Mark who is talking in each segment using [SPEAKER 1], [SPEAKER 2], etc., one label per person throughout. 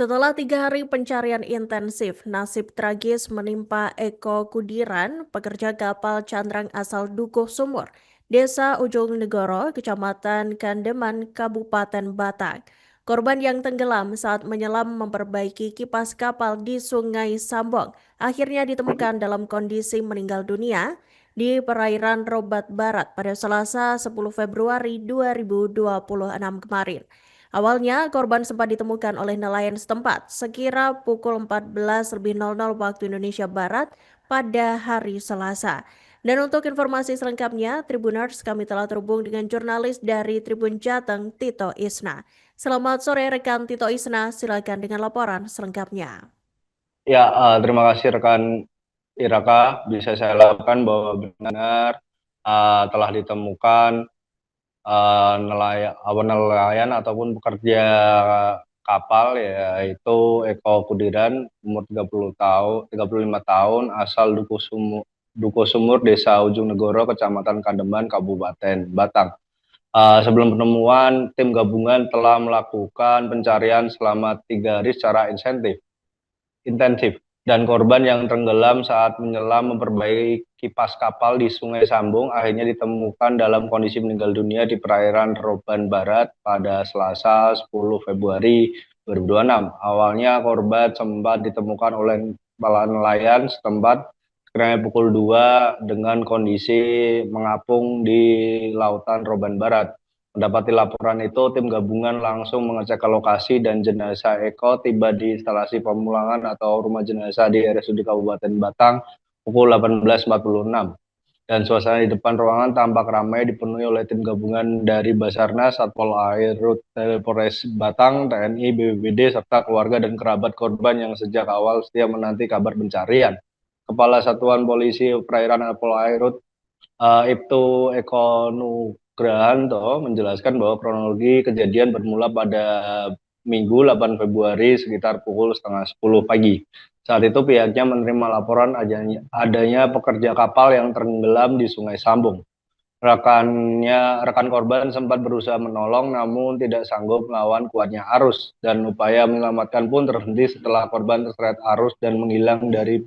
[SPEAKER 1] Setelah 3 hari pencarian intensif, nasib tragis menimpa Eko Kudiran, pekerja kapal cantrang asal Dukuh Sumur, Desa Ujung Negoro, Kecamatan Kandeman, Kabupaten Batang. Korban yang tenggelam saat menyelam memperbaiki kipas kapal di Sungai Sambong akhirnya ditemukan dalam kondisi meninggal dunia di perairan Robat Barat pada Selasa 10 Februari 2026 kemarin. Awalnya, korban sempat ditemukan oleh nelayan setempat sekira pukul 14.00 waktu Indonesia Barat pada hari Selasa. Dan untuk informasi selengkapnya, Tribuners kami telah terhubung dengan jurnalis dari Tribun Jateng, Tito Isna. Selamat sore rekan Tito Isna, silakan dengan laporan selengkapnya.
[SPEAKER 2] Ya, terima kasih rekan Iraka. Bisa saya lakukan bahwa benar telah ditemukan nelayan ataupun pekerja kapal yaitu Eko Kudiran umur 35 tahun asal Dukuh Sumur, Desa Ujung Negoro, Kecamatan Kandeman, Kabupaten Batang. Sebelum penemuan, tim gabungan telah melakukan pencarian selama 3 hari secara intensif dan korban yang tenggelam saat menyelam memperbaiki kipas kapal di Sungai Sambung akhirnya ditemukan dalam kondisi meninggal dunia di perairan Roban Barat pada Selasa 10 Februari 2026. Awalnya korban sempat ditemukan oleh kepala nelayan setempat sekiranya pukul 2 dengan kondisi mengapung di lautan Roban Barat. Mendapati laporan itu, tim gabungan langsung mengecek ke lokasi dan jenazah Eko tiba di instalasi pemulangan atau rumah jenazah di RSUD Kabupaten Batang pukul 18.46. Dan suasana di depan ruangan tampak ramai dipenuhi oleh tim gabungan dari Basarnas, Satpol Air, Polres Batang, TNI, BPBD, serta keluarga dan kerabat korban yang sejak awal setia menanti kabar pencarian. Kepala Satuan Polisi Perairan Satpol Air, Ibtu Eko Nugrahanto menjelaskan bahwa kronologi kejadian bermula pada Minggu 8 Februari sekitar pukul setengah 10 pagi. Saat itu pihaknya menerima laporan adanya pekerja kapal yang tenggelam di Sungai Sambung. Rekan korban sempat berusaha menolong namun tidak sanggup melawan kuatnya arus dan upaya menyelamatkan pun terhenti setelah korban terseret arus dan menghilang dari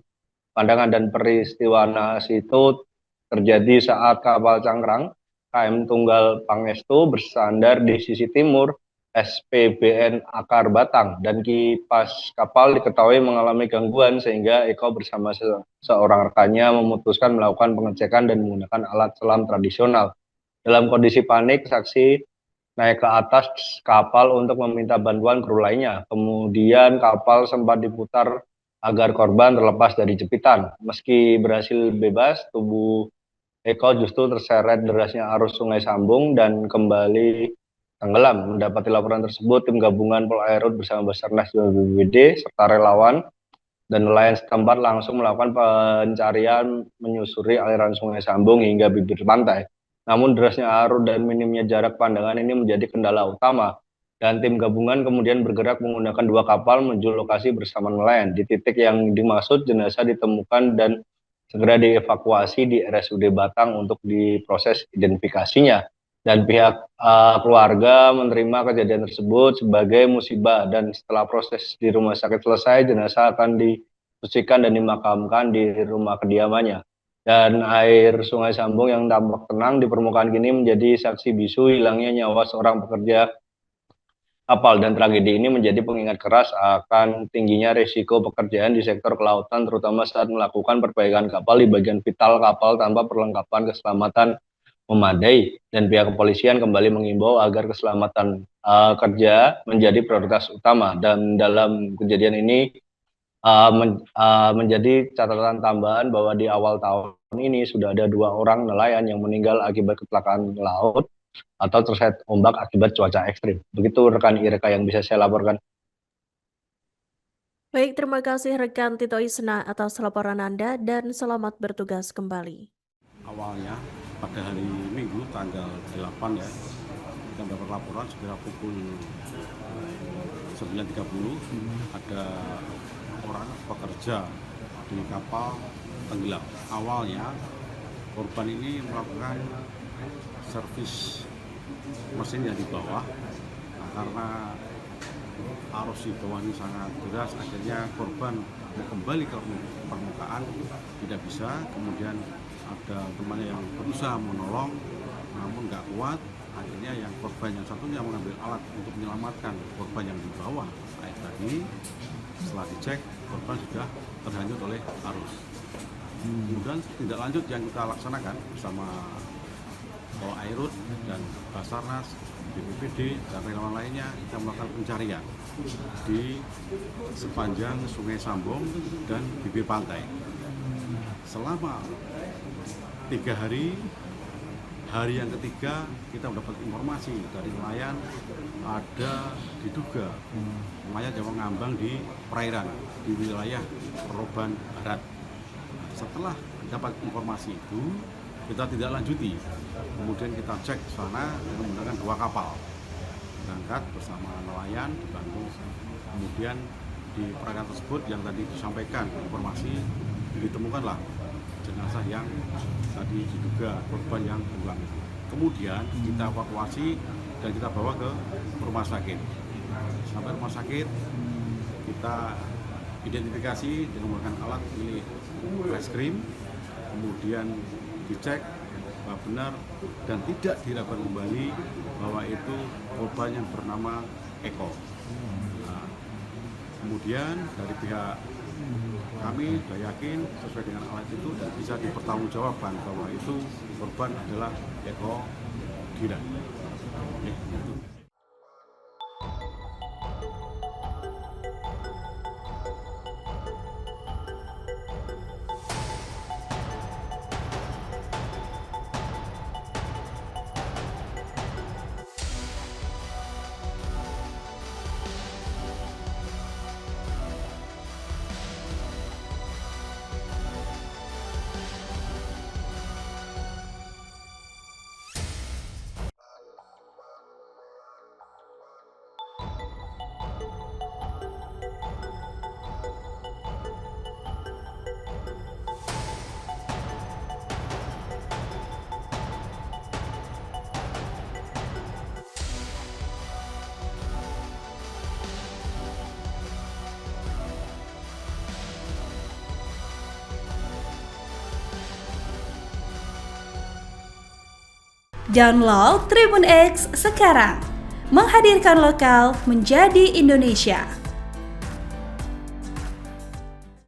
[SPEAKER 2] pandangan. Dan peristiwa naas itu terjadi saat kapal cangrang KM Tunggal Pangestu bersandar di sisi timur SPBN Akar Batang dan kipas kapal diketahui mengalami gangguan sehingga Eko bersama seorang rekannya memutuskan melakukan pengecekan dan menggunakan alat selam tradisional. Dalam kondisi panik, saksi naik ke atas kapal untuk meminta bantuan kru lainnya. Kemudian kapal sempat diputar agar korban terlepas dari jepitan. Meski berhasil bebas, tubuh Eko justru terseret derasnya arus Sungai Sambung dan kembali tenggelam. Mendapati laporan tersebut, tim gabungan Polairut bersama Basarnas dan BPBD serta relawan dan nelayan setempat langsung melakukan pencarian menyusuri aliran Sungai Sambung hingga bibir pantai. Namun derasnya arus dan minimnya jarak pandangan ini menjadi kendala utama. Dan tim gabungan kemudian bergerak menggunakan 2 kapal menuju lokasi bersama nelayan. Di titik yang dimaksud, jenazah ditemukan dan segera dievakuasi di RSUD Batang untuk diproses identifikasinya. Dan pihak keluarga menerima kejadian tersebut sebagai musibah dan setelah proses di rumah sakit selesai, jenazah akan disucikan dan dimakamkan di rumah kediamannya. Dan air Sungai Sambung yang tampak tenang di permukaan kini menjadi saksi bisu hilangnya nyawa seorang pekerja kapal, dan tragedi ini menjadi pengingat keras akan tingginya risiko pekerjaan di sektor kelautan terutama saat melakukan perbaikan kapal di bagian vital kapal tanpa perlengkapan keselamatan memadai. Dan pihak kepolisian kembali mengimbau agar keselamatan kerja menjadi prioritas utama. Dan dalam kejadian ini menjadi catatan tambahan bahwa di awal tahun ini sudah ada 2 orang nelayan yang meninggal akibat kecelakaan laut atau terseret ombak akibat cuaca ekstrim. Begitu rekan Ireka yang bisa saya laporkan.
[SPEAKER 1] Baik, terima kasih rekan Tito Isna atas laporan Anda dan selamat bertugas kembali.
[SPEAKER 3] Awalnya pada hari Minggu tanggal 8 ya, kita mendapat laporan sekitar pukul 9.30 ada orang pekerja di kapal tenggelam. Awalnya korban ini melakukan servis mesin yang di bawah, karena arus di bawah ini sangat deras, akhirnya korban mau kembali ke permukaan tidak bisa. Kemudian ada temannya yang berusaha menolong namun nggak kuat, akhirnya yang korban yang satunya mengambil alat untuk menyelamatkan korban yang di bawah air tadi. Setelah dicek, korban sudah terhanyut oleh arus. Kemudian tindak lanjut yang kita laksanakan bersama Pol Airut dan Basarnas, BPBD, dan relawan lainnya, kita melakukan pencarian di sepanjang Sungai Sambong dan bibir pantai. Selama 3 hari, hari yang ketiga kita mendapat informasi dari nelayan ada diduga nelayan yang mengambang di perairan di wilayah Roban Barat. Setelah dapat informasi itu, kita tidak lanjuti. Kemudian kita cek sana dengan menggunakan 2 kapal berangkat bersama nelayan dibantu. Kemudian di perairan tersebut yang tadi disampaikan informasi, ditemukanlah jenazah yang tadi diduga korban yang tenggelam. Kemudian kita evakuasi dan kita bawa ke rumah sakit. Sampai rumah sakit kita identifikasi dengan menggunakan alat milik reskrim, kemudian dicek bahwa benar dan tidak diragukan kembali bahwa itu korban yang bernama Eko. Nah, kemudian dari pihak kami sudah yakin sesuai dengan alat itu dan bisa dipertanggungjawabkan bahwa itu korban adalah Eko Kudiran.
[SPEAKER 4] Download Tribun X sekarang, menghadirkan lokal menjadi Indonesia.